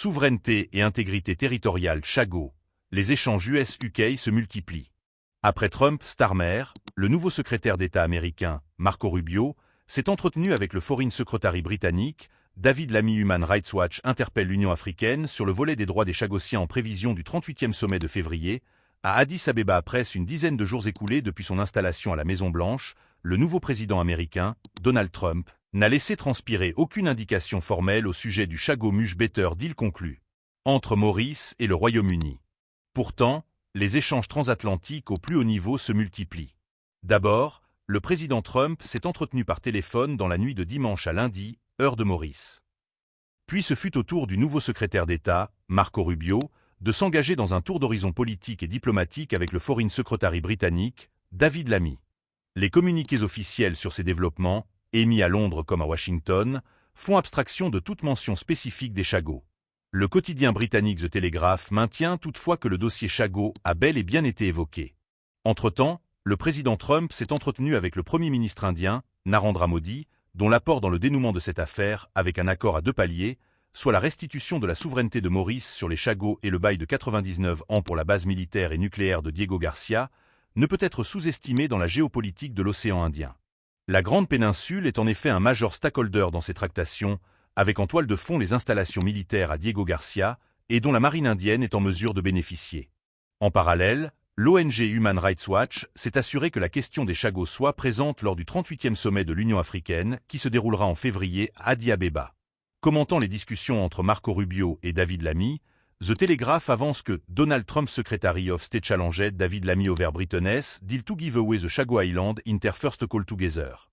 Souveraineté et intégrité territoriale Chago, les échanges US-UK se multiplient. Après Trump, Starmer, le nouveau secrétaire d'État américain, Marco Rubio, s'est entretenu avec le Foreign Secretary britannique. David Lammy. Human Rights Watch interpelle l'Union africaine sur le volet des droits des Chagossiens en prévision du 38e sommet de février. À Addis Abeba, après une dizaine de jours écoulés depuis son installation à la Maison-Blanche, le nouveau président américain, Donald Trump, n'a laissé transpirer aucune indication formelle au sujet du Chago Much Better Deal conclu entre Maurice et le Royaume-Uni. Pourtant, les échanges transatlantiques au plus haut niveau se multiplient. D'abord, le président Trump s'est entretenu par téléphone dans la nuit de dimanche à lundi, heure de Maurice. Puis ce fut au tour du nouveau secrétaire d'État, Marco Rubio, de s'engager dans un tour d'horizon politique et diplomatique avec le Foreign Secretary britannique, David Lammy. Les communiqués officiels sur ces développements, émis à Londres comme à Washington, font abstraction de toute mention spécifique des Chagos. Le quotidien britannique The Telegraph maintient toutefois que le dossier Chago a bel et bien été évoqué. Entre-temps, le président Trump s'est entretenu avec le Premier ministre indien, Narendra Modi, dont l'apport dans le dénouement de cette affaire, avec un accord à 2 paliers, soit la restitution de la souveraineté de Maurice sur les Chagos et le bail de 99 ans pour la base militaire et nucléaire de Diego Garcia, ne peut être sous-estimé dans la géopolitique de l'océan Indien. La Grande Péninsule est en effet un major stakeholder dans ces tractations, avec en toile de fond les installations militaires à Diego Garcia, et dont la marine indienne est en mesure de bénéficier. En parallèle, l'ONG Human Rights Watch s'est assuré que la question des Chagos soit présente lors du 38e sommet de l'Union africaine, qui se déroulera en février à Addis Abeba. Commentant les discussions entre Marco Rubio et David Lammy, The Telegraph avance que Donald Trump Secretary of State challenged David Lammy over Britain's deal to give away the Chago Island in their first call together.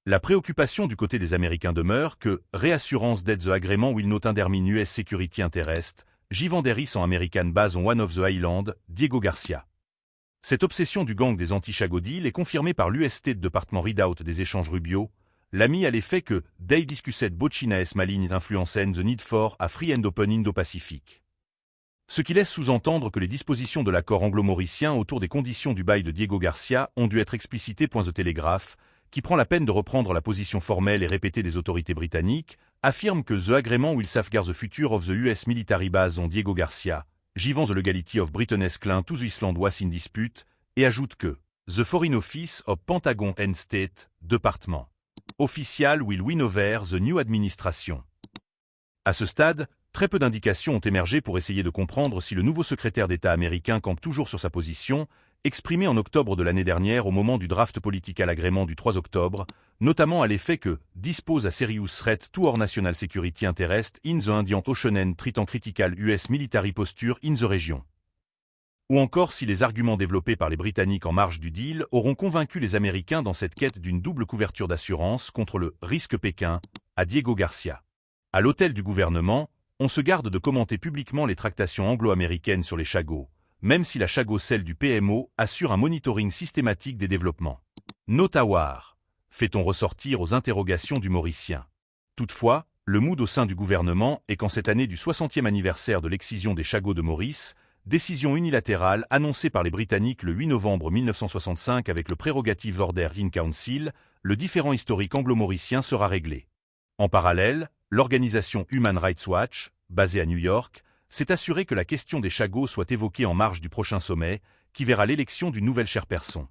La préoccupation du côté des Américains demeure que Reassurance that the agreement will not undermine US security interest, Givanderis en American base on one of the island, Diego Garcia. Cette obsession du gang des anti-Chago deal est confirmée par l'US State Department readout des échanges Rubio. Lammy a l'effet que they discussed both China's malign influence and the need for a free and open Indo-Pacific. Ce qui laisse sous-entendre que les dispositions de l'accord anglo-mauricien autour des conditions du bail de Diego Garcia ont dû être explicitées. The Telegraph, qui prend la peine de reprendre la position formelle et répétée des autorités britanniques, affirme que the agreement will safeguard the future of the US military base on Diego Garcia, giving the legality of Britain's claim to the island was in dispute, et ajoute que the Foreign Office of Pentagon and State Department official will win over the new administration. À ce stade, très peu d'indications ont émergé pour essayer de comprendre si le nouveau secrétaire d'État américain campe toujours sur sa position, exprimée en octobre de l'année dernière au moment du draft politique à l'agrément du 3 octobre, notamment à l'effet que dispose a serious threat to our national security interest in the Indian Ocean and treating critical US military posture in the region. Ou encore si les arguments développés par les Britanniques en marge du deal auront convaincu les Américains dans cette quête d'une double couverture d'assurance contre le risque Pékin à Diego Garcia. À l'hôtel du gouvernement, on se garde de commenter publiquement les tractations anglo-américaines sur les Chagos, même si la Chago, celle du PMO, assure un monitoring systématique des développements. Note à War, fait-on ressortir aux interrogations du Mauricien. Toutefois, le mood au sein du gouvernement est qu'en cette année du 60e anniversaire de l'excision des Chagos de Maurice, décision unilatérale annoncée par les Britanniques le 8 novembre 1965 avec le Prerogative Order in Council, le différend historique anglo-mauricien sera réglé. En parallèle, l'organisation Human Rights Watch, basée à New York, s'est assurée que la question des Chagos soit évoquée en marge du prochain sommet, qui verra l'élection d'une nouvelle chairperson.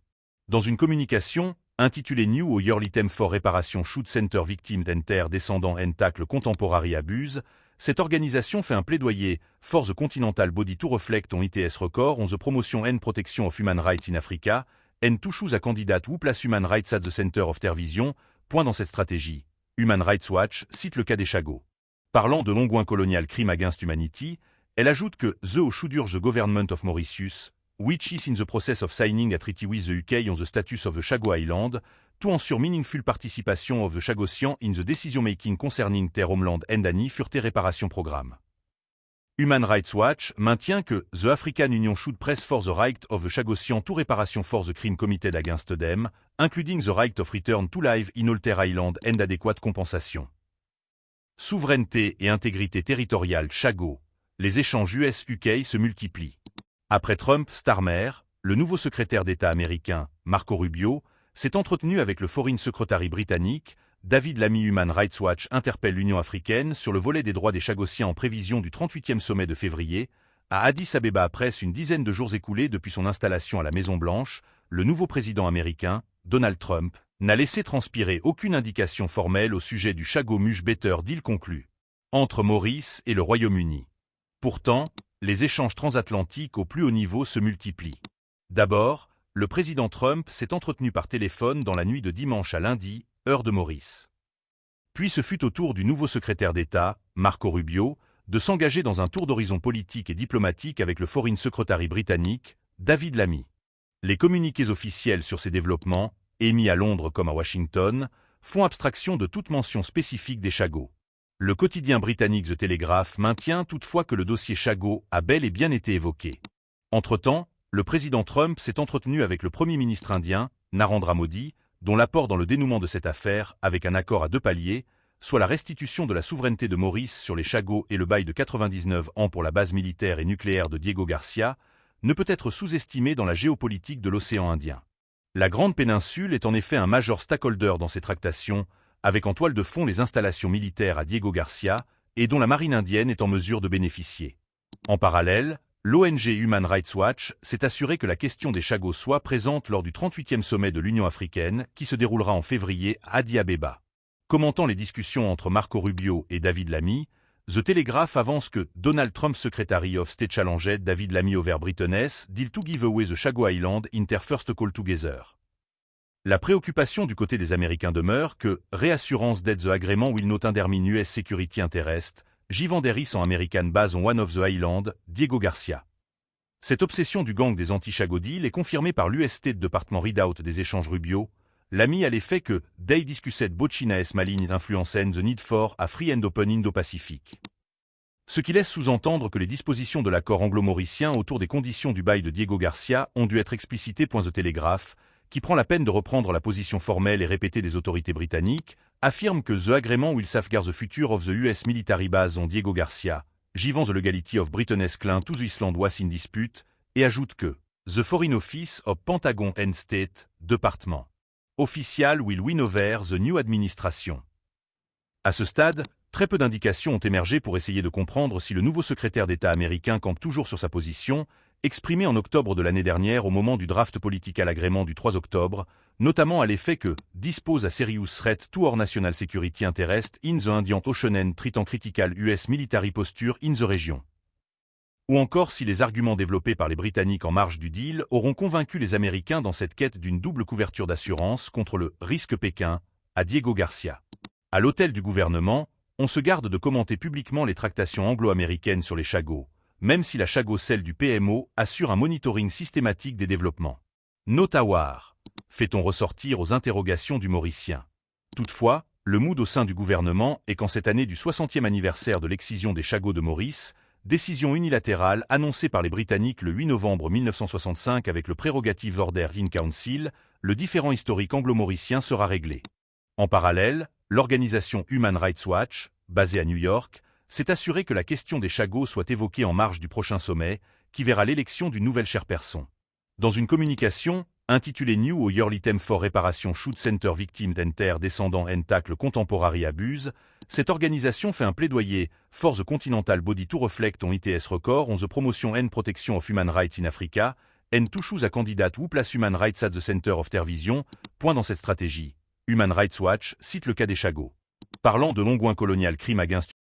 Dans une communication, intitulée New Yearly Theme for Reparation Should Center Victims Enter Descendants and Tackle Contemporary Abuse, cette organisation fait un plaidoyer for the Continental Body to reflect on ITS record on the promotion and protection of human rights in Africa, and to choose a candidate who place human rights at the center of their vision. Point dans cette stratégie. Human Rights Watch cite le cas des Chagos. Parlant de l'ongoing colonial crime against humanity, elle ajoute que the should urge the government of Mauritius, which is in the process of signing a treaty with the UK on the status of the Chago Island, to ensure meaningful participation of the Chagossians in the decision-making concerning their homeland and any further reparation program. Human Rights Watch maintient que the African Union should press for the right of the Chagossians to reparation for the crime committed against them, including the right of return to live in Alter Island and adequate compensation. Souveraineté et intégrité territoriale Chago, les échanges US-UK se multiplient. Après Trump, Starmer, le nouveau secrétaire d'État américain, Marco Rubio, s'est entretenu avec le Foreign Secretary britannique, David Lammy Human Rights Watch interpelle l'Union africaine sur le volet des droits des Chagossiens en prévision du 38e sommet de février. À Addis Abeba, après une dizaine de jours écoulés depuis son installation à la Maison-Blanche, le nouveau président américain, Donald Trump, n'a laissé transpirer aucune indication formelle au sujet du Chago Much Better Deal conclu entre Maurice et le Royaume-Uni. Pourtant, les échanges transatlantiques au plus haut niveau se multiplient. D'abord, le président Trump s'est entretenu par téléphone dans la nuit de dimanche à lundi, heure de Maurice. Puis ce fut au tour du nouveau secrétaire d'État, Marco Rubio, de s'engager dans un tour d'horizon politique et diplomatique avec le Foreign Secretary britannique, David Lammy. Les communiqués officiels sur ces développements, émis à Londres comme à Washington, font abstraction de toute mention spécifique des Chagos. Le quotidien britannique The Telegraph maintient toutefois que le dossier Chago a bel et bien été évoqué. Entre-temps, le président Trump s'est entretenu avec le Premier ministre indien, Narendra Modi, dont l'apport dans le dénouement de cette affaire, avec un accord à 2 paliers, soit la restitution de la souveraineté de Maurice sur les Chagos et le bail de 99 ans pour la base militaire et nucléaire de Diego Garcia, ne peut être sous-estimé dans la géopolitique de l'océan Indien. La Grande Péninsule est en effet un major stakeholder dans ces tractations, avec en toile de fond les installations militaires à Diego Garcia, et dont la marine indienne est en mesure de bénéficier. En parallèle, l'ONG Human Rights Watch s'est assuré que la question des Chagos soit présente lors du 38e sommet de l'Union africaine, qui se déroulera en février à Addis Abeba. Commentant les discussions entre Marco Rubio et David Lammy, The Telegraph avance que Donald Trump Secretary of State challenged David Lammy over Britain's deal to give away the Chago Island in their first call together. La préoccupation du côté des Américains demeure que Reassurance that the agreement will not undermine US security interest, Givanderis en American base on one of the island, Diego Garcia. Cette obsession du gang des anti-Chago deal est confirmée par l'US State Department readout des échanges Rubio, Lammy à l'effet que they discussed both China's malign influence and the need for a free and open Indo-Pacific. Ce qui laisse sous-entendre que les dispositions de l'accord anglo-mauricien autour des conditions du bail de Diego Garcia ont dû être explicitées. The Telegraph, qui prend la peine de reprendre la position formelle et répétée des autorités britanniques, affirme que the agreement will safeguard the future of the US military base on Diego Garcia, giving the legality of Britain's claim to the island was in dispute, et ajoute que the Foreign Office of Pentagon and State Department official will win over the new administration. À ce stade, très peu d'indications ont émergé pour essayer de comprendre si le nouveau secrétaire d'État américain campe toujours sur sa position, exprimée en octobre de l'année dernière au moment du draft politique à l'agrément du 3 octobre, notamment à l'effet que dispose a serious threat to our national security interest in the Indian Ocean and treating critical US military posture in the region. Ou encore si les arguments développés par les Britanniques en marge du deal auront convaincu les Américains dans cette quête d'une double couverture d'assurance contre le risque Pékin à Diego Garcia. À l'hôtel du gouvernement, on se garde de commenter publiquement les tractations anglo-américaines sur les Chagos, même si la Chago, celle du PMO, assure un monitoring systématique des développements. Notawar, fait-on ressortir aux interrogations du Mauricien. Toutefois, le mood au sein du gouvernement est qu'en cette année du 60e anniversaire de l'excision des Chagos de Maurice, décision unilatérale annoncée par les Britanniques le 8 novembre 1965 avec le Prerogative Order in Council, le différend historique anglo-mauricien sera réglé. En parallèle, l'organisation Human Rights Watch, basée à New York, s'est assurée que la question des Chagos soit évoquée en marge du prochain sommet, qui verra l'élection d'une nouvelle chairperson. Dans une communication, intitulée New Yearly Theme for Reparation Should Center Victim d'Enter Descendant and Tackle Contemporary Abuse, cette organisation fait un plaidoyer for the Continental Body to reflect on ITS record on the promotion and protection of human rights in Africa, and to choose a candidate who place human rights at the center of their vision. Point dans cette stratégie. Human Rights Watch cite le cas des Chagos. Parlant de l'ongoing colonial crime against